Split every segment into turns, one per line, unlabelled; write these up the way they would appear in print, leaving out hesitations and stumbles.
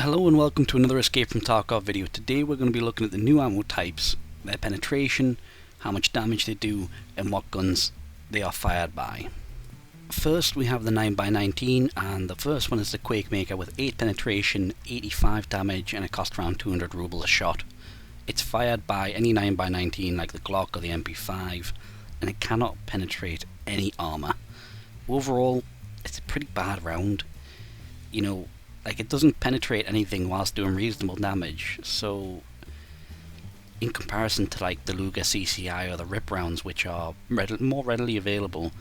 Hello and welcome to another Escape from Tarkov video. Today we're going to be looking at the new ammo types, their penetration, how much damage they do, and what guns they are fired by. First we have the 9x19, and the first one is the Quakemaker with 8 penetration, 85 damage, and it costs around 200 rubles a shot. It's fired by any 9x19 like the Glock or the MP5, and it cannot penetrate any armor. Overall, it's a pretty bad round. Like, it doesn't penetrate anything whilst doing reasonable damage, so in comparison to like the Luger CCI or the RIP rounds, which are more readily available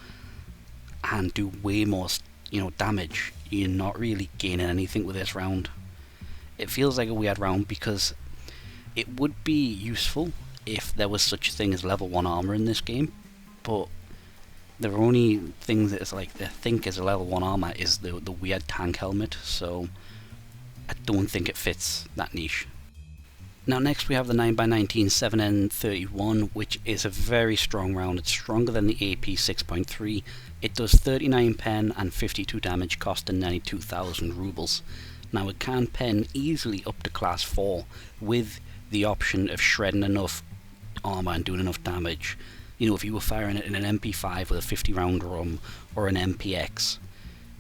and do way more damage, you're not really gaining anything with this round. It feels like a weird round because it would be useful if there was such a thing as level 1 armor in this game, but the only thing that is like I think is a level 1 armor is the weird tank helmet, so I don't think it fits that niche. Now next we have the 9x19 7N31, which is a very strong round. It's stronger than the AP 6.3. It does 39 pen and 52 damage, costing 92,000 rubles. Now it can pen easily up to class 4 with the option of shredding enough armor and doing enough damage. If you were firing it in an MP5 with a 50 round drum or an MPX,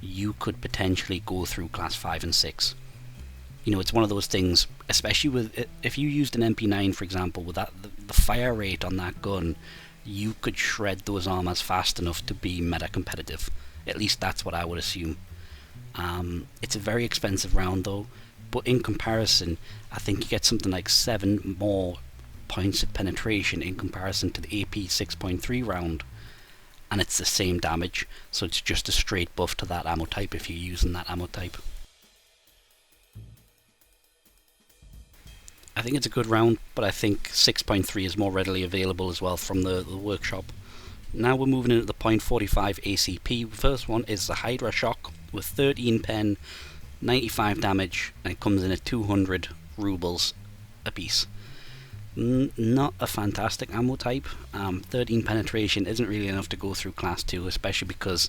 you could potentially go through class 5 and 6. It's one of those things, especially with if you used an MP9 for example, with the fire rate on that gun, you could shred those armors fast enough to be meta competitive. At least that's what I would assume. It's a very expensive round though, but in comparison, I think you get something like 7 more points of penetration in comparison to the AP 6.3 round, and it's the same damage, so it's just a straight buff to that ammo type if you're using that ammo type. I think it's a good round, but I think 6.3 is more readily available as well from the workshop. Now we're moving into the .45 ACP. The first one is the Hydra Shock with 13 pen, 95 damage, and it comes in at 200 rubles a piece. Not a fantastic ammo type. 13 penetration isn't really enough to go through class 2, especially because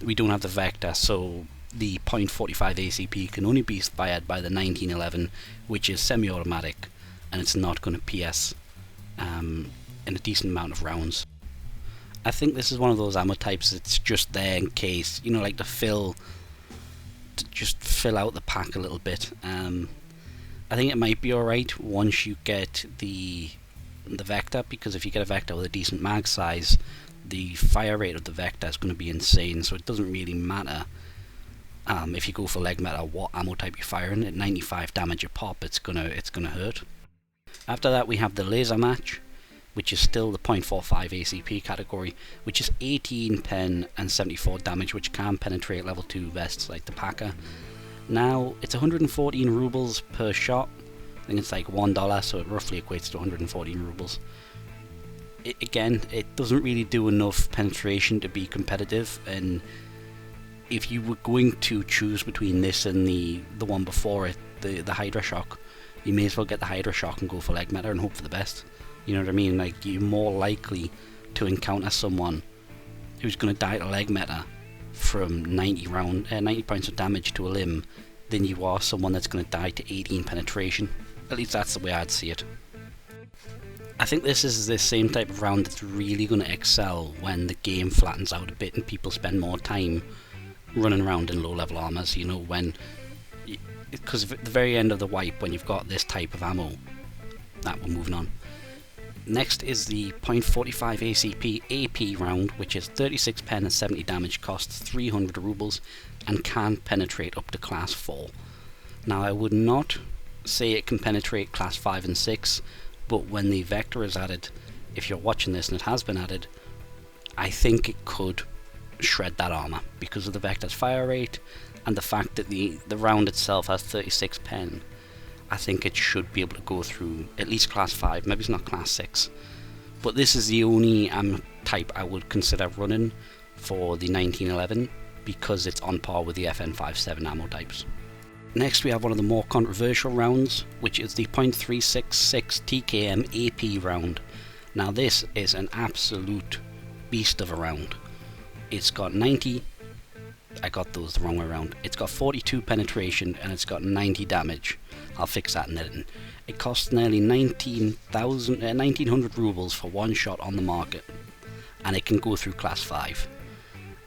we don't have the vector, so the .45 ACP can only be fired by the 1911, which is semi-automatic, and it's not going to PS in a decent amount of rounds. I think this is one of those ammo types that's just there in case, like to just fill out the pack a little bit. I think it might be alright once you get the vector, because if you get a vector with a decent mag size, the fire rate of the vector is going to be insane, so it doesn't really matter if you go for leg meta what ammo type you're firing. At 95 damage a pop, it's gonna hurt. After that we have the laser match, which is still the .45 ACP category, which is 18 pen and 74 damage, which can penetrate level 2 vests like the Packer. Now, it's 114 rubles per shot. I think it's like $1, so it roughly equates to 114 rubles. Again, it doesn't really do enough penetration to be competitive, and if you were going to choose between this and the one before it, the Hydra Shock, you may as well get the Hydra Shock and go for leg meta and hope for the best. You know what I mean? Like, you're more likely to encounter someone who's going to die to leg meta from 90 points of damage to a limb than you are someone that's going to die to 18 penetration. At least that's the way I'd see it. I think this is the same type of round that's really going to excel when the game flattens out a bit and people spend more time running around in low level armors, because at the very end of the wipe, when you've got this type of ammo. We're moving on. Next is the .45 ACP AP round, which is 36 pen and 70 damage, costs 300 rubles, and can penetrate up to class 4. Now, I would not say it can penetrate class 5 and 6, but when the vector is added, if you're watching this and it has been added, I think it could shred that armor because of the vector's fire rate and the fact that the round itself has 36 pen. I think it should be able to go through at least class 5, maybe it's not class 6. But this is the only ammo type I would consider running for the 1911 because it's on par with the FN57 ammo types. Next we have one of the more controversial rounds, which is the .366 TKM AP round. Now this is an absolute beast of a round. It's got 90 I got those the wrong way around. It's got 42 penetration and it's got 90 damage. I'll fix that in editing. It costs nearly 1900 rubles for one shot on the market, and it can go through class 5.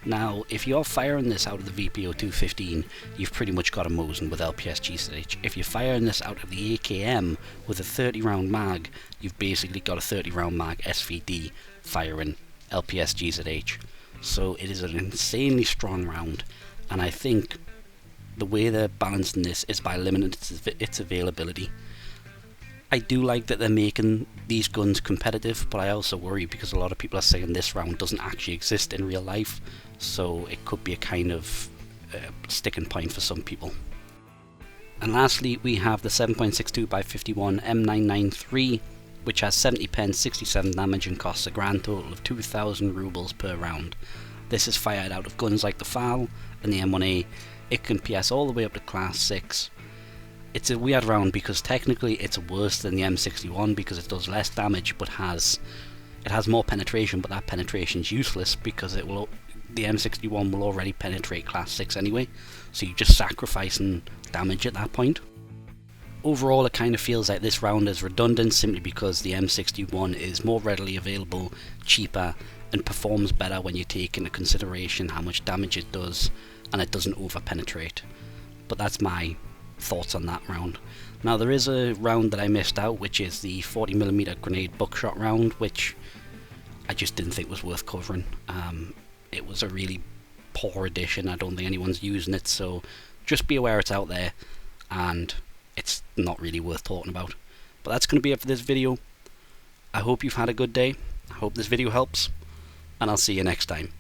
Now, if you're firing this out of the VPO 215, you've pretty much got a Mosin with LPS GZH. If you're firing this out of the AKM with a 30 round mag, you've basically got a 30 round mag SVD firing LPS GZH. So it is an insanely strong round, and I think the way they're balancing this is by limiting its availability. I do like that they're making these guns competitive, but I also worry because a lot of people are saying this round doesn't actually exist in real life, so it could be a kind of sticking point for some people. And lastly, we have the 7.62x51 M993, which has 70 pen, 67 damage, and costs a grand total of 2,000 rubles per round. This is fired out of guns like the FAL and the M1A. It can PS all the way up to class 6. It's a weird round because technically it's worse than the M61 because it does less damage but it has more penetration, but that penetration is useless because the M61 will already penetrate class 6 anyway, so you're just sacrificing damage at that point. Overall, it kind of feels like this round is redundant simply because the M61 is more readily available, cheaper, and performs better when you take into consideration how much damage it does, and it doesn't over penetrate. But that's my thoughts on that round. Now, there is a round that I missed out, which is the 40mm grenade buckshot round, which I just didn't think was worth covering. It was a really poor addition. I don't think anyone's using it, so just be aware it's out there, and it's not really worth talking about. But that's going to be it for this video. I hope you've had a good day. I hope this video helps, and I'll see you next time.